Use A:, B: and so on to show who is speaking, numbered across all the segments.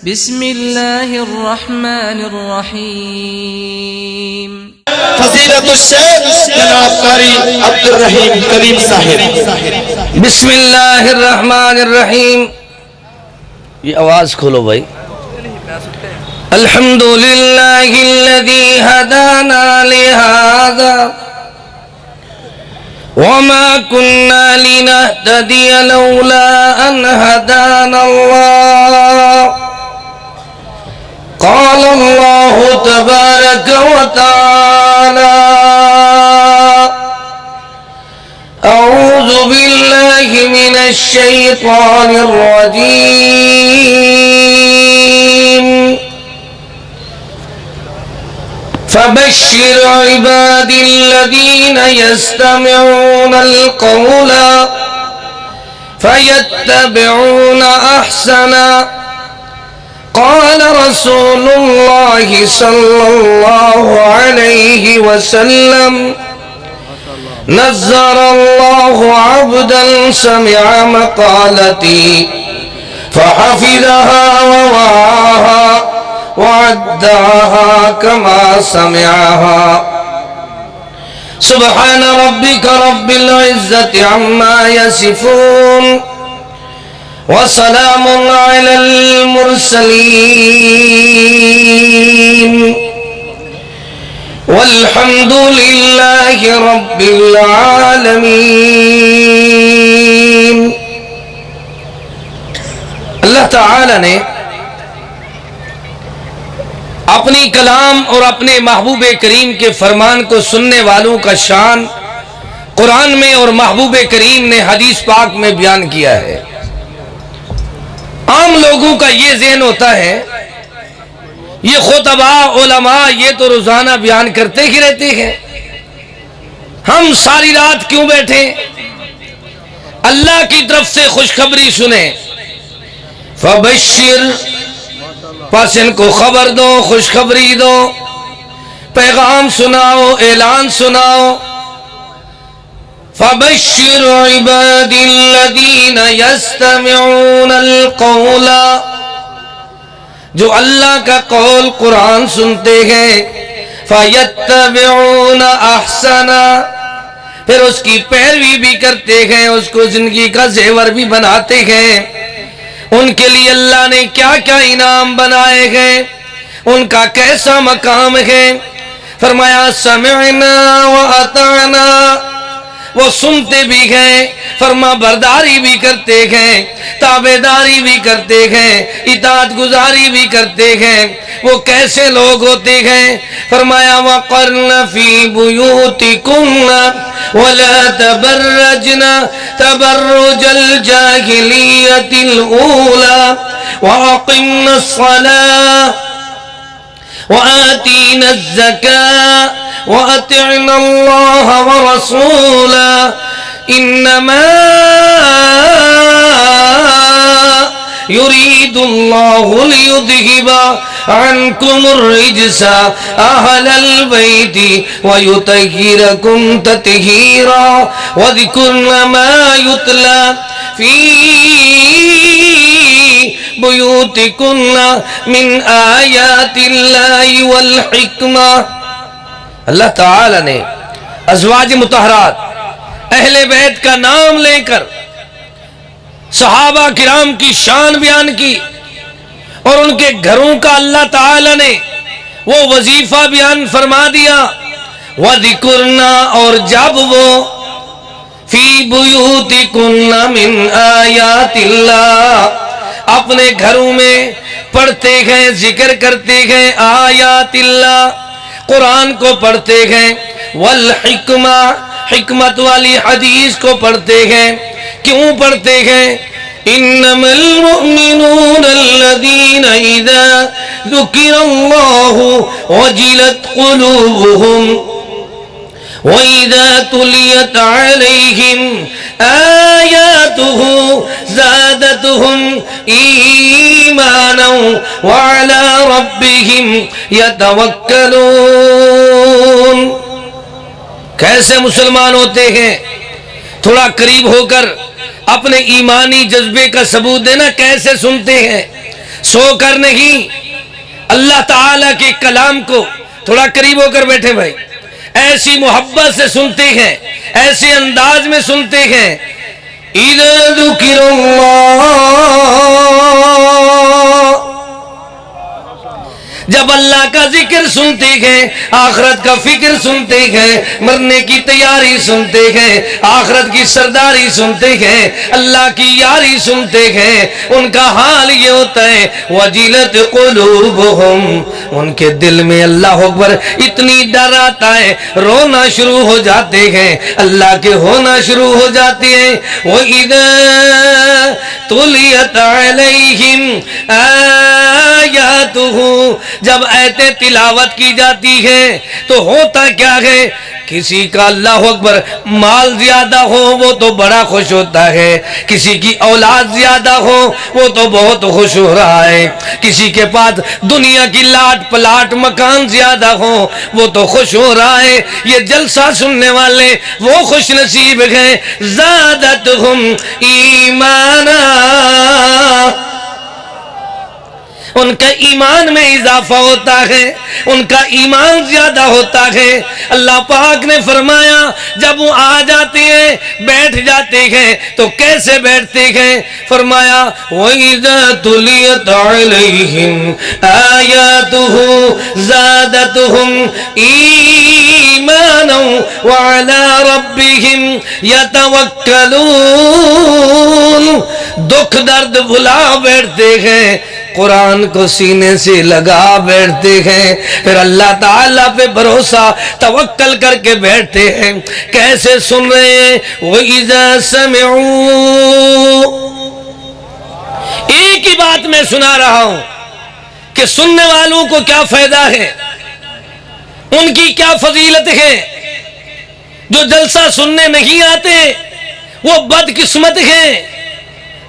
A: بسم اللہ الرحمن الرحیم۔
B: فضیلت الشیخ جناب قاری عبد الرحیم کریم صاحب۔
C: بسم اللہ الرحمن الرحیم۔ یہ آواز کھولو بھائی۔ الحمدللہ الذی ہدانا لہذا وما كنا لنهتدي لولا أن هدانا الله قال الله تبارك وتعالى أعوذ بالله من الشيطان الرجيم فبشر عباد الذين يستمعون القول فيتبعون أحسنا قال رسول الله صلى الله عليه وسلم نزر الله عبدا سمع مقالتي فحفظها ووعاها وعدها كما سمعها سبحان ربك رب العزة عما يصفون وسلام على المرسلين والحمد لله رب العالمين۔ اللہ تعالی نے اپنی کلام اور اپنے محبوب کریم کے فرمان کو سننے والوں کا شان قرآن میں اور محبوب کریم نے حدیث پاک میں بیان کیا ہے۔ عام لوگوں کا یہ ذہن ہوتا ہے یہ خطباء علماء یہ تو روزانہ بیان کرتے ہی رہتے ہیں، ہم ساری رات کیوں بیٹھیں، اللہ کی طرف سے خوشخبری سنیں۔ فبشر، پس ان کو خبر دو، خوشخبری دو، پیغام سناؤ، اعلان سناؤ۔ فبشر عباد الذین یستمعون القول، جو اللہ کا قول قرآن سنتے ہیں، فیتبعون احسنا، پھر اس کی پیروی بھی کرتے ہیں، اس کو زندگی کا زیور بھی بناتے ہیں۔ ان کے لیے اللہ نے کیا کیا انعام بنائے ہیں، ان کا کیسا مقام ہے۔ فرمایا سمعنا وَأَطَعْنَا، وہ سنتے بھی ہیں، فرما برداری بھی کرتے ہیں، تابعداری بھی کرتے ہیں، اطاعت گزاری بھی کرتے ہیں۔ وہ کیسے لوگ ہوتے ہیں؟ فرمایا وَقَرْنَ فِي بُيُوتِكُنَّ وَلَا تَبَرَّجْنَ تَبَرُّجَ الْجَاهِلِيَّةِ الْأُولَى وَأَقِمْنَ الصَّلَاةَ وَآتِينَ الزَّكَاةَ وَأَطِعْنَ اللَّهَ وَرَسُولَهُ إِنَّمَا يُرِيدُ اللَّهُ لِيُذْهِبَ عَنْكُمُ الرِّجْسَ أَهْلَ الْبَيْتِ وَيُطَهِّرَكُمْ تَطْهِيرًا وَاذْكُرْنَ مَا يُتْلَى فِي بُيُوتِكُنَّ مِنْ آيَاتِ اللَّهِ وَالْحِكْمَةِ۔ اللہ تعالی نے ازواج مطہرات اہل بیت کا نام لے کر صحابہ کرام کی شان بیان کی، اور ان کے گھروں کا اللہ تعالی نے وہ وظیفہ بیان فرما دیا۔ وَذِكُرْنَا، اور جب وہ فِي بُيُوتِكُنَّ مِنْ آيَاتِ اللَّهِ، اپنے گھروں میں پڑھتے ہیں، ذکر کرتے ہیں آیات اللہ، قرآن کو پڑھتے ہیں، والحکمہ، حکمت والی حدیث کو پڑھتے ہیں۔ کیوں پڑھتے ہیں؟ انما المؤمنون الذين اذا ذكر الله وجلت قلوبهم وَإِذَا تُلِيَتْ عَلَيْهِمْ آيَاتُهُ زَادَتْهُمْ إِيمَانًا وَعَلَى رَبِّهِمْ يَتَوَكَّلُونَ۔ کیسے مسلمان ہوتے ہیں؟ تھوڑا قریب ہو کر اپنے ایمانی جذبے کا ثبوت دینا۔ کیسے سنتے ہیں؟ سو کر نہیں، اللہ تعالیٰ کے کلام کو تھوڑا قریب ہو کر بیٹھے بھائی، ایسی محبت سے سنتے ہیں، ایسے انداز میں سنتے ہیں. اِذَا ذُكِرَ اللَّهُ، جب اللہ کا ذکر سنتے ہیں، آخرت کا فکر سنتے ہیں، مرنے کی تیاری سنتے ہیں، آخرت کی سرداری سنتے ہیں، اللہ کی یاری سنتے ہیں، ان کا حال یہ ہوتا ہے وَجِلَتْ قُلُوبُهُمْ، ان کے دل میں اللہ اکبر اتنی ڈر آتا ہے، رونا شروع ہو جاتے ہیں، اللہ کے ہونا شروع ہو جاتے ہیں. وَإِذَا تُلِيَتْ عَلَيْهِمْ آيَاتُهُ، جب آیتیں تلاوت کی جاتی ہیں تو ہوتا کیا ہے، کسی کا اللہ اکبر مال زیادہ ہو وہ تو بڑا خوش ہوتا ہے، کسی کی اولاد زیادہ ہو وہ تو بہت خوش ہو رہا ہے، کسی کے پاس دنیا کی لاٹ پلاٹ مکان زیادہ ہو وہ تو خوش ہو رہا ہے. یہ جلسہ سننے والے وہ خوش نصیب ہیں. زادتہم ایمانا، ان کا ایمان میں اضافہ ہوتا ہے، ان کا ایمان زیادہ ہوتا ہے. اللہ پاک نے فرمایا جب وہ آ جاتے ہیں بیٹھ جاتے ہیں تو کیسے بیٹھتے ہیں، فرمایا وَإِذَا تُلِيَتْ عَلَيْهِمْ آيَاتُهُ زَادَتْهُمْ إِيمَانًا وَعَلَى رَبِّهِمْ يَتَوَكَّلُونَ. دکھ درد بھلا بیٹھتے ہیں، قرآن کو سینے سے لگا بیٹھتے ہیں، پھر اللہ تعالیٰ پہ بھروسہ توکل کر کے بیٹھتے ہیں. کیسے سن رہے ہیں، وَإِذَا سَمِعُوا، ایک ہی بات میں سنا رہا ہوں کہ سننے والوں کو کیا فائدہ ہے، ان کی کیا فضیلت ہے. جو جلسہ سننے نہیں آتے وہ بدقسمت ہیں.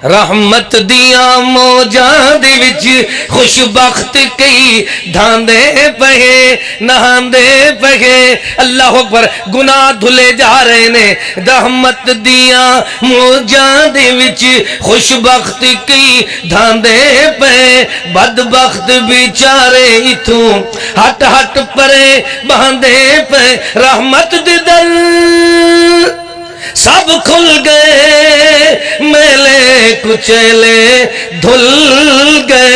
C: رحمت دیا موجاں دے وچ خوش بخت کئی دھاندے پہے نہاندے پہے. اللہ اکبر، گناہ دھلے جا رہے نے. رحمت دیا موجاں دے وچ خوش بخت کئی دھاندے پہے، بدبخت بیچارے اتھوں ہٹ ہٹ پرے باندھے پہے. رحمت دے در سب کھل گئے، میلے کچیلے دھل گئے.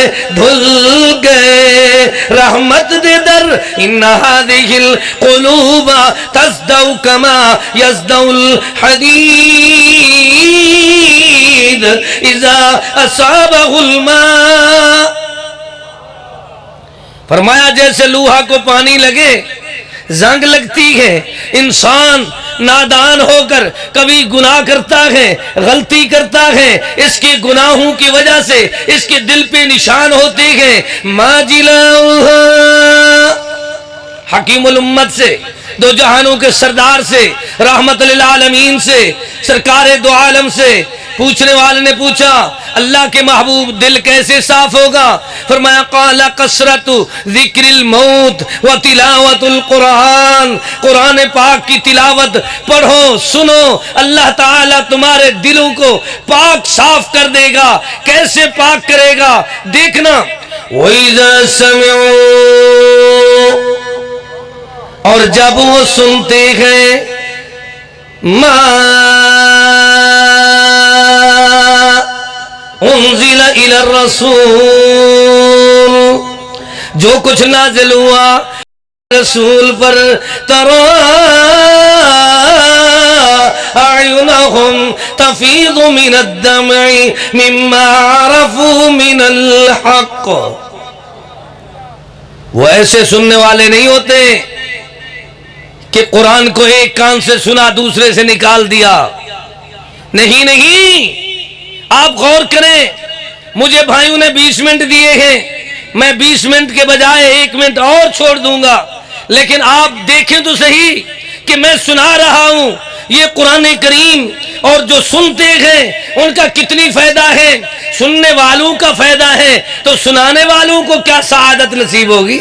C: رحمت دے در ان هذه القلوب تصدع كما يصدع الحديد اذا اصابه الماء. فرمایا جیسے لوہا کو پانی لگے زنگ لگتی ہے. انسان نادان ہو کر کبھی گناہ کرتا ہے، غلطی کرتا ہے، اس کے گناہوں کی وجہ سے اس کے دل پہ نشان ہوتے ہیں. ماجلہ حکیم الامت سے، دو جہانوں کے سردار سے، رحمت للعالمین سے، سرکار دو عالم سے پوچھنے والے نے پوچھا اللہ کے محبوب دل کیسے صاف ہوگا؟ فرمایا قال کثرت ذکر الموت و تلاوت القرآن. قرآن پاک کی تلاوت پڑھو سنو، اللہ تعالیٰ تمہارے دلوں کو پاک صاف کر دے گا. کیسے پاک کرے گا دیکھنا. وَإِذَا سَمِعُوا، اور جب وہ سنتے ہیں ما انزل الى الرسول، جو کچھ نازل ہوا رسول پر، ترى اعینہم تفیض من الدمع مما عرفوا من الحق. وہ ایسے سننے والے نہیں ہوتے کہ قرآن کو ایک کان سے سنا دوسرے سے نکال دیا. نہیں نہیں، آپ غور کریں. مجھے بھائیوں نے 20 منٹ دیے ہیں، میں 20 منٹ کے بجائے 1 منٹ اور چھوڑ دوں گا، لیکن آپ دیکھیں تو صحیح کہ میں سنا رہا ہوں یہ قرآن کریم، اور جو سنتے ہیں ان کا کتنی فائدہ ہے. سننے والوں کا فائدہ ہے تو سنانے والوں کو کیا سعادت نصیب ہوگی.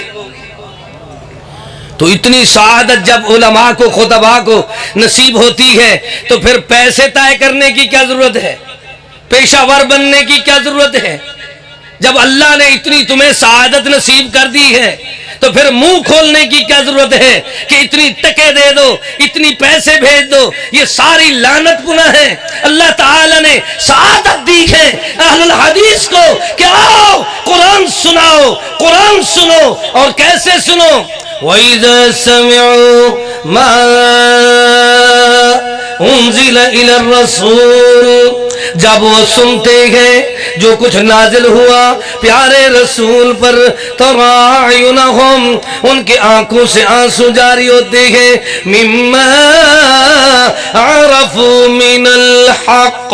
C: تو اتنی سعادت جب علماء کو خطباء کو نصیب ہوتی ہے تو پھر پیسے طے کرنے کی کیا ضرورت ہے، پیشہ ور بننے کی کیا ضرورت ہے. جب اللہ نے اتنی تمہیں سعادت نصیب کر دی ہے تو پھر منہ کھولنے کی کیا ضرورت ہے کہ اتنی ٹکے دے دو، اتنی پیسے بھیج دو؟ یہ ساری لعنت گناہ ہے۔ اللہ تعالی نے سعادت دی ہے اہل الحدیث کو کہ آؤ قرآن سناؤ، قرآن سنو، اور کیسے سنو؟ وَإِذَا سَمِعُوا مَا أُنزِلَ إِلَى الرَّسُولِ، جب وہ سنتے ہیں جو کچھ نازل ہوا پیارے رسول پر، تَرَاعِيُنَهُمْ، ان کے آنکھوں سے آنسو جاری ہوتے ہیں، مِمَّا عَرَفُوا مِنَ الْحَقِّ،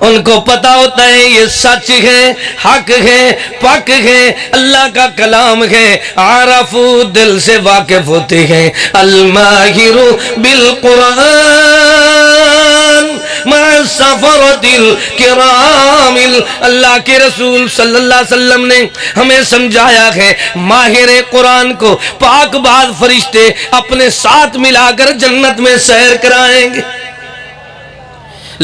C: ان کو پتا ہوتا ہے یہ سچ ہے، حق ہے، پاک ہے، اللہ کا کلام ہے۔ عارفو، دل سے واقف ہوتے ہیں۔ الماہر بالقرآن مع السفرۃ الکرام، اللہ کے رسول صلی اللہ علیہ وسلم نے ہمیں سمجھایا ہے ماہر قرآن کو پاک باز فرشتے اپنے ساتھ ملا کر جنت میں سیر کرائیں گے۔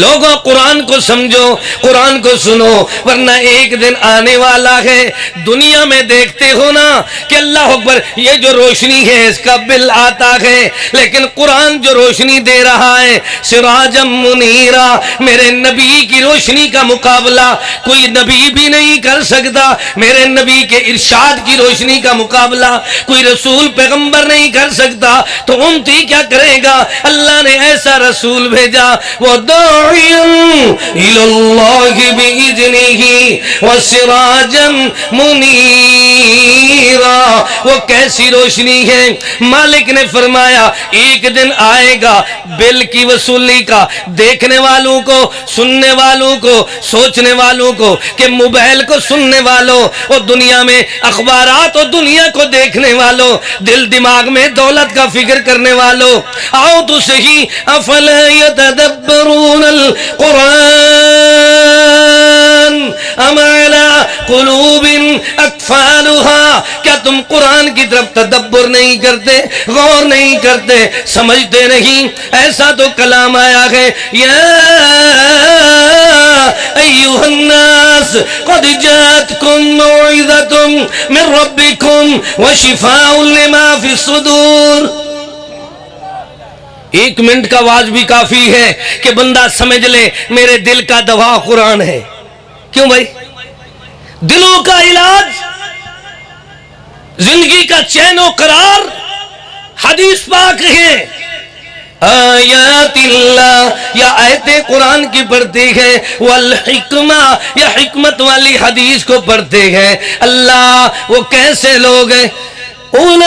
C: لوگوں قرآن کو سمجھو، قرآن کو سنو، ورنہ ایک دن آنے والا ہے۔ دنیا میں دیکھتے ہو نا کہ اللہ اکبر یہ جو روشنی ہے اس کا بل آتا ہے، لیکن قرآن جو روشنی دے رہا ہے سراجم منیرا، میرے نبی کی روشنی کا مقابلہ کوئی نبی بھی نہیں کر سکتا، میرے نبی کے ارشاد کی روشنی کا مقابلہ کوئی رسول پیغمبر نہیں کر سکتا، تو امتی کیا کرے گا؟ اللہ نے ایسا رسول بھیجا، وہ دعوی إِلَى اللَّهِ بِإِذْنِهِ وَسِرَاجًا مُنِيرًا، وہ کیسی روشنی ہے؟ مالک نے فرمایا ایک دن آئے گا بل کی وصولی کا، دیکھنے والوں کو، سننے والوں کو، سوچنے والوں کو، کہ موبائل کو سننے والوں اور دنیا میں اخبارات اور دنیا کو دیکھنے والوں، دل دماغ میں دولت کا فکر کرنے والوں، آؤ تو صحیح، افلا يتدبرون القرآن ام علی قلوب اقفالها، کیا تم قرآن کی طرف تدبر نہیں کرتے، غور نہیں کرتے، سمجھتے نہیں؟ ایسا تو کلام آیا ہے، یا ایھا الناس قد جاءتکم موعظۃ من ربکم وشفاء لما فی الصدور۔ ایک منٹ کا واز بھی کافی ہے کہ بندہ سمجھ لے میرے دل کا دوا قرآن ہے۔ کیوں بھائی؟ دلوں کا علاج، زندگی کا چین و قرار حدیث پاک ہے۔ آیات اللہ، یا آیت قرآن کی پڑھتے ہیں، والحکمہ، یا حکمت والی حدیث کو پڑھتے ہیں۔ اللہ وہ کیسے لوگ ہیں؟ أولئك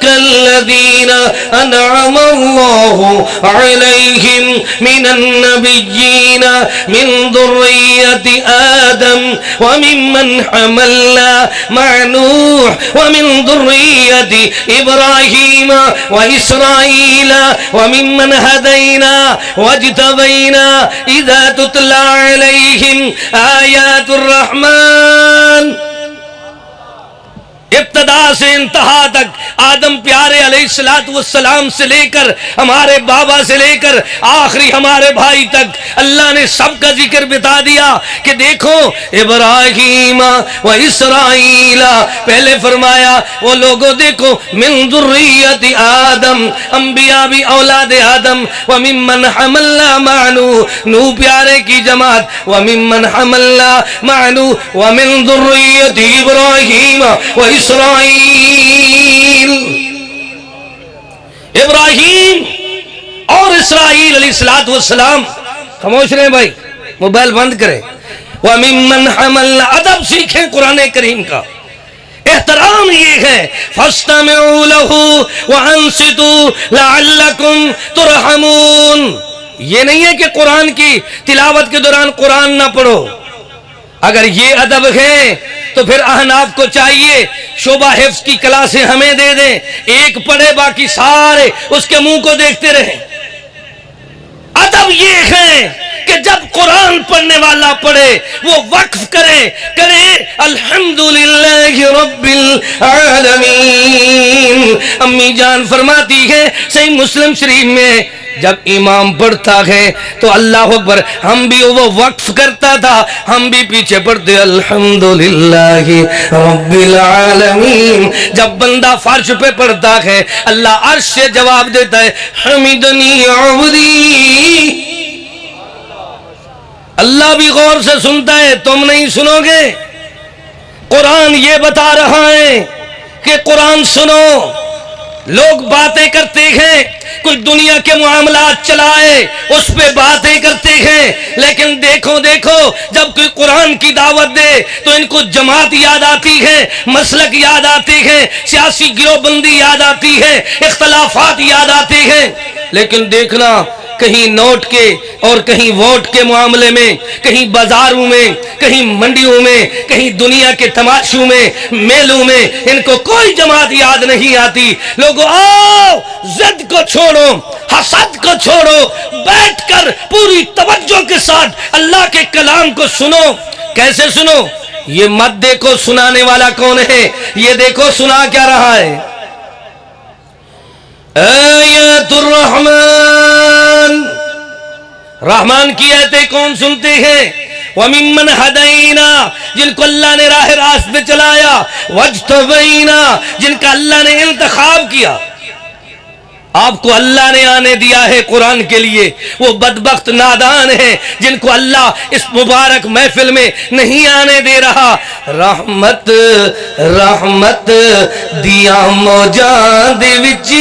C: الذين أنعم الله عليهم من النبيين من ذرية آدم وممن حملنا مع نوح ومن ذرية إبراهيم وإسرائيل وممن هدينا واجتبينا إذا تتلى عليهم آيات الرحمن۔ ابتدا سے انتہا تک آدم پیارے علیہ السلام سے لے کر ہمارے بابا سے لے کر آخری ہمارے بھائی تک اللہ نے سب کا ذکر بتا دیا کہ دیکھو ابراہیم و اسرائیل، پہلے فرمایا وہ لوگوں دیکھو من ذریت آدم، انبیاء بھی اولاد آدم، وممن حملنا مع نوح، نوح پیارے کی جماعت، وممن حملنا مع نوح ومن ذریت ابراہیم و اسرائیل، ابراہیم اور اسرائیل علیہ السلام۔ خاموش رہے بھائی، موبائل بند کریں۔ وَمِمَّنْ حَمَلْنَا، ادب سیکھیں قرآن کریم کا، احترام یہ ہے۔ فَاسْتَمِعُوا لَهُ وَأَنصِتُوا لَعَلَّكُمْ تُرْحَمُونَ، یہ نہیں ہے کہ قرآن کی تلاوت کے دوران قرآن نہ پڑھو۔ اگر یہ ادب ہے تو پھر احناف کو چاہیے شعبہ حفظ کی کلاسیں ہمیں دے دیں، ایک پڑھے باقی سارے اس کے منہ کو دیکھتے رہیں۔ ادب یہ ہے کہ جب قرآن پڑھنے والا پڑھے وہ وقف کرے الحمدللہ رب العالمین۔ امی جان فرماتی ہے صحیح مسلم شریف میں جب امام پڑھتا ہے تو اللہ اکبر ہم بھی وہ وقف کرتا تھا، ہم بھی پیچھے پڑھتے الحمدللہ رب العالمین۔ جب بندہ فرش پہ پڑھتا ہے اللہ عرش سے جواب دیتا ہے حمدنی عبدی۔ اللہ بھی غور سے سنتا ہے، تم نہیں سنو گے؟ قرآن یہ بتا رہا ہے کہ قرآن سنو۔ لوگ باتیں کرتے ہیں، کوئی دنیا کے معاملات چلائے اس پہ باتیں کرتے ہیں، لیکن دیکھو جب کوئی قرآن کی دعوت دے تو ان کو جماعت یاد آتی ہے، مسلک یاد آتے ہیں، سیاسی گروہ بندی یاد آتی ہے، اختلافات یاد آتے ہیں۔ لیکن دیکھنا کہیں نوٹ کے اور کہیں ووٹ کے معاملے میں، کہیں بازاروں میں، کہیں منڈیوں میں، کہیں دنیا کے تماشوں میں، میلوں میں ان کو کوئی جماعت یاد نہیں آتی۔ لوگوں آؤ ضد کو چھوڑو، حسد کو چھوڑو، بیٹھ کر پوری توجہ کے ساتھ اللہ کے کلام کو سنو۔ کیسے سنو؟ یہ مت دیکھو سنانے والا کون ہے، یہ دیکھو سنا کیا رہا ہے۔ آیات الرحمن، رحمان کی آیتیں کون سنتے ہیں؟ وَمِمَّنْ هَدَيْنَا، جن کو اللہ نے راہ راست پہ چلایا، وَاجْتَبَيْنَا، جن کا اللہ نے انتخاب کیا۔ آپ کو اللہ نے آنے دیا ہے قرآن کے لیے، وہ بدبخت نادان ہیں جن کو اللہ اس مبارک محفل میں نہیں آنے دے رہا۔ رحمت رحمت دیا موجاں دے وچ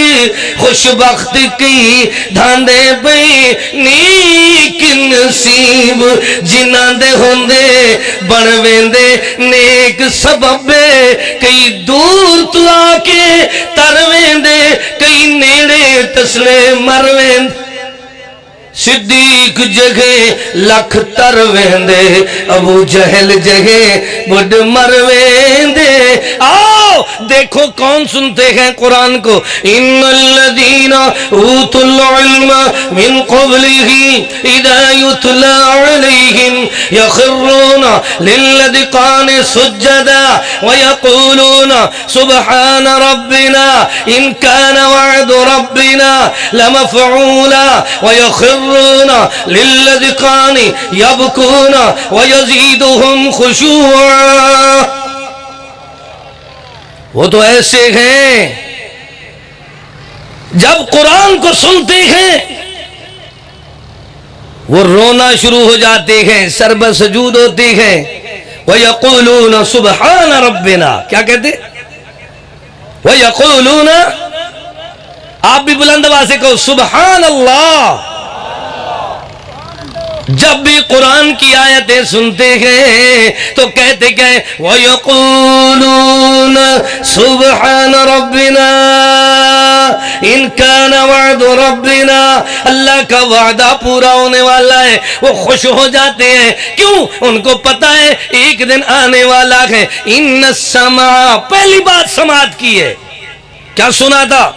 C: خوش بخت کی دھاندے پئی، نیک نصیب جنہاں دے ہوندے بن ویندے نیک سبب، کئی دور تو آ کے تر ویندے، کئی نیڑے تسلے مروین، صدیق جگہ لکھ تر ویندے، ابو جہل جگہ بڑھ مرویندے۔ آؤ دیکھو کون سنتے ہیں قرآن کو۔ ان الذین اوتوا العلم من قبلہ اذا یتلی علیہم یخرون للذقان سجدا ویقولون سبحان ربنا ان کان وعد ربنا لمفعولا ویخرون للذقان یبکون ویزیدہم خشوعا۔ وہ تو ایسے ہیں جب قرآن کو سنتے ہیں وہ رونا شروع ہو جاتے ہیں، سر بسجود ہوتے ہیں۔ وَيَقُولُونَ سُبْحَانَ رَبِّنَا، کیا کہتے؟ وَيَقُولُونَ، آپ بھی بلند آواز سے کہو سبحان اللہ۔ جب بھی قرآن کی آیتیں سنتے ہیں تو کہتے کہ وَيَقُولُونَ سُبْحَانَ رَبِّنَا إِن كَانَ وَعْدُ رَبِّنَا، اللہ کا وعدہ پورا ہونے والا ہے، وہ خوش ہو جاتے ہیں۔ کیوں؟ ان کو پتا ہے ایک دن آنے والا ہے۔ إِنَّ السَّمَاء، پہلی بات سماعت کی ہے۔ کیا سنا تھا؟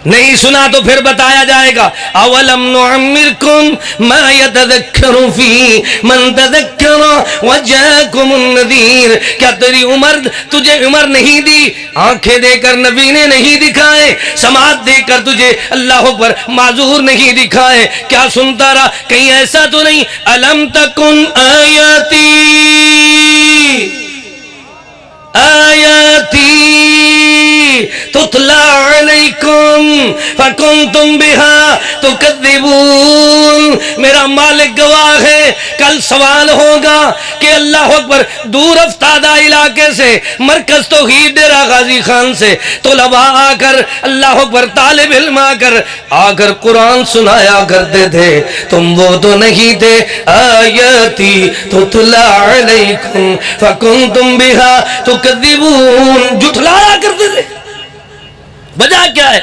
C: نہیں سنا تو پھر بتایا جائے گا۔ اولم نعمرکم ما یتذکر فی من تذکر وجاکم النذیر، کیا تیری عمر تجھے عمر نہیں دی؟ آنکھیں دے کر نبی نے نہیں دکھائے، سماعت دے کر تجھے اللہ پر معذور نہیں دکھائے، کیا سنتا رہا؟ کہیں ایسا تو نہیں الم تکن آیاتی آیاتی تتلا علیکم فکنتم بہا تکذبون۔ میرا مالک گواہ ہے، کل سوال ہوگا کہ اللہ اکبر دور افتادہ علاقے سے، مرکز توحید ڈیرہ غازی خان سے طلباء آ کر، اللہ اکبر طالب علم آ کر قرآن سنایا کرتے تھے، تم وہ تو نہیں تھے۔ آیاتی تتلا علیکم فکنتم بہا تکذبون، جھٹلایا کرتے تھے۔ وجہ کیا ہے؟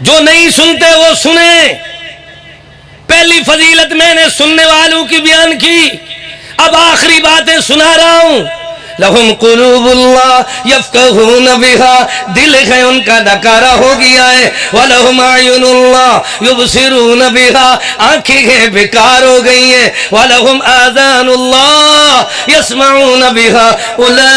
C: جو نہیں سنتے وہ سنیں۔ پہلی فضیلت میں نے سننے والوں کی بیان کی، اب آخری باتیں سنا رہا ہوں۔ لہم قلوب اللہ یفقہون بہا، دل ہے ان کا نکارا ہو گیا ہے۔ وَلَهُمْ أَعْيُنُ اللَّهِ يُبْصِرُونَ بِهَا، آنکھیں ہیں بیکار ہو گئی ہیں۔ وَلَهُمْ آذَانُ اللَّهِ يَسْمَعُونَ بِهَا، أُولَئِكَ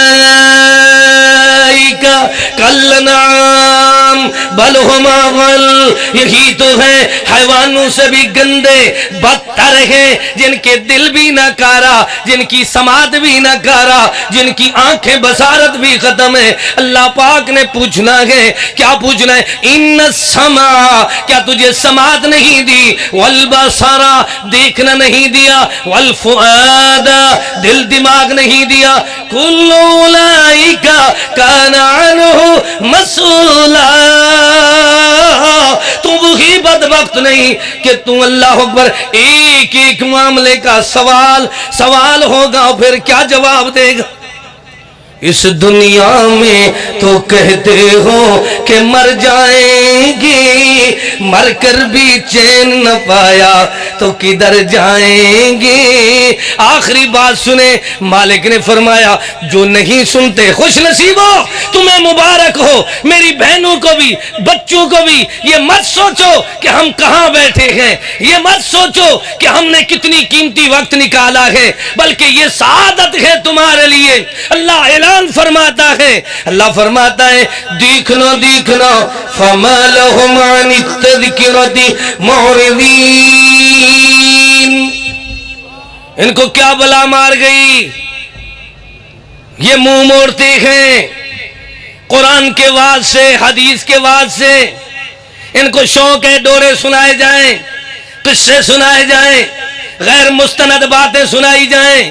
C: كَالْأَنْعَامِ، بل ہم اضل، یہی تو ہے حیوانوں سے بھی گندے بدتر ہیں، جن کے دل بھی نہ کارا، جن کی سماعت بھی نہ کارا، جن کی آنکھیں بصارت بھی ختم ہے۔ اللہ پاک نے پوچھنا ہے، کیا پوچھنا ہے؟ ان السمع، کیا تجھے سماعت نہیں دی؟ والبصر، دیکھنا نہیں دیا؟ والفؤاد، دل دماغ نہیں دیا؟ کل اولئک کان عنہ مسئولا، تو وہی بدبخت نہیں کہ تو اللہ اکبر ایک ایک معاملے کا سوال ہوگا، پھر کیا جواب دے گا؟ اس دنیا میں تو کہتے ہو کہ مر جائیں گے، مر کر بھی چین نہ پایا تو کدھر جائیں گے؟ آخری بات سنے، مالک نے فرمایا جو نہیں سنتے خوش نصیب ہو، تمہیں مبارک ہو۔ میری بہنوں کو بھی، بچوں کو بھی یہ مت سوچو کہ ہم کہاں بیٹھے ہیں، یہ مت سوچو کہ ہم نے کتنی قیمتی وقت نکالا ہے، بلکہ یہ سعادت ہے تمہارے لیے۔ اللہ اعلان فرماتا ہے، اللہ فرماتا ہے دیکھنا دیکھنا فما لهم عن التذکرة معرضین، ان کو کیا بلا مار گئی، یہ منہ موڑتے ہیں قرآن کے وعظ سے، حدیث کے وعظ سے، ان کو شوق ہے ڈورے سنائے جائیں، قصے سنائے جائیں، غیر مستند باتیں سنائی جائیں،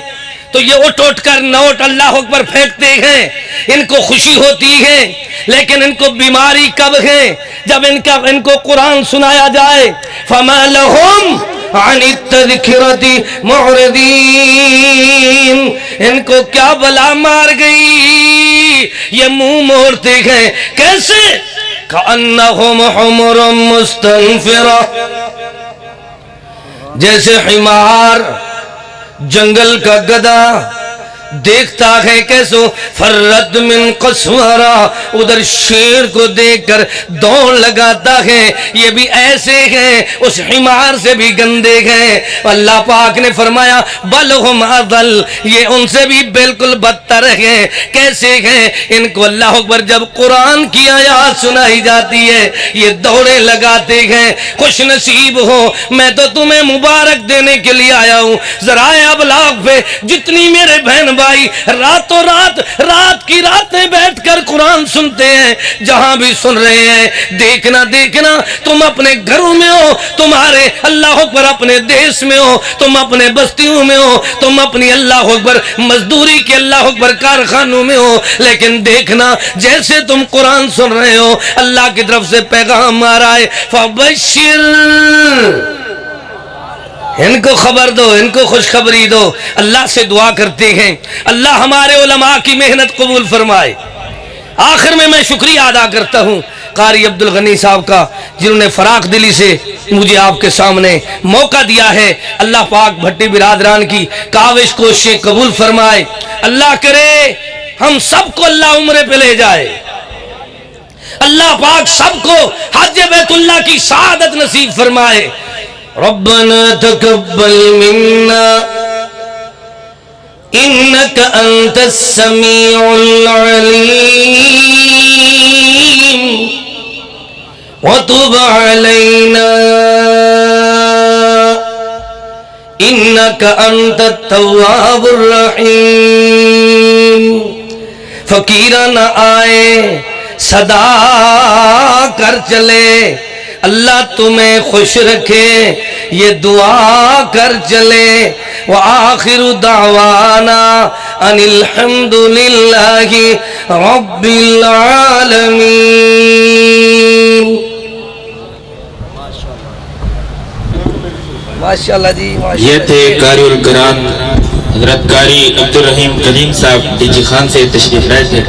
C: تو یہ اٹھ کر نوٹ اللہ اکبر پھینکتے ہیں۔ ان کو خوشی ہوتی ہے، لیکن ان کو بیماری کب ہے؟ جب ان کو قرآن سنایا جائے۔ فما لهم عن التذکرة معرضین، ان کو کیا بلا مار گئی، یہ منہ موڑتے ہیں۔ کیسے؟ کأنہم حمر مستنفرہ، جیسے حمار جنگل کا گدھا دیکھتا ہے کیسو فرت من قسورہ، ادھر شیر کو دیکھ کر دوڑ لگاتا ہے، یہ بھی ایسے ہیں، اس حمار سے بھی گندے ہیں۔ اللہ پاک نے فرمایا بل ہم اضل، یہ ان سے بھی بالکل بدتر ہیں۔ کیسے ہیں؟ ان کو اللہ اکبر جب قرآن کی آیات سنائی جاتی ہے یہ دوڑے لگاتے ہیں۔ خوش نصیب ہو، میں تو تمہیں مبارک دینے کے لیے آیا ہوں۔ ذرائع ابلاغ پہ جتنی میرے بہن بھائی راتوں رات کی راتیں بیٹھ کر قرآن سنتے ہیں، جہاں بھی سن رہے ہیں، دیکھنا دیکھنا تم اپنے گھروں میں ہو، تمہارے اللہ اکبر اپنے دیش میں ہو، تم اپنے بستیوں میں ہو، تم اپنی اللہ اکبر مزدوری کے اللہ اکبر کارخانوں میں ہو، لیکن دیکھنا جیسے تم قرآن سن رہے ہو اللہ کی طرف سے پیغام آ رہا ہے فبشر، ان کو خبر دو، ان کو خوشخبری دو۔ اللہ سے دعا کرتے ہیں اللہ ہمارے علماء کی محنت قبول فرمائے۔ آخر میں شکریہ ادا کرتا ہوں قاری عبدالغنی صاحب کا، جنہوں نے فراخ دلی سے مجھے آپ کے سامنے موقع دیا ہے۔ اللہ پاک بھٹی برادران کی کاوش کوششیں قبول فرمائے۔ اللہ کرے ہم سب کو اللہ عمرے پہ لے جائے، اللہ پاک سب کو حج بیت اللہ کی سعادت نصیب فرمائے۔ ربنا تقبل منا انك انت السميع العليم وتب علينا انك انت التواب الرحيم۔ فقیران آئے صدا کر چلے، اللہ تمہیں خوش رکھے یہ دعا کر چلے۔ وآخر دعوانا ان الحمد للہ رب العالمین۔ ماشاءاللہ جی،
D: یہ تھے قاری القرآن حضرت قاری عبدالرحیم کلیم صاحب ڈی جی خان سے تشریف لائے تھے۔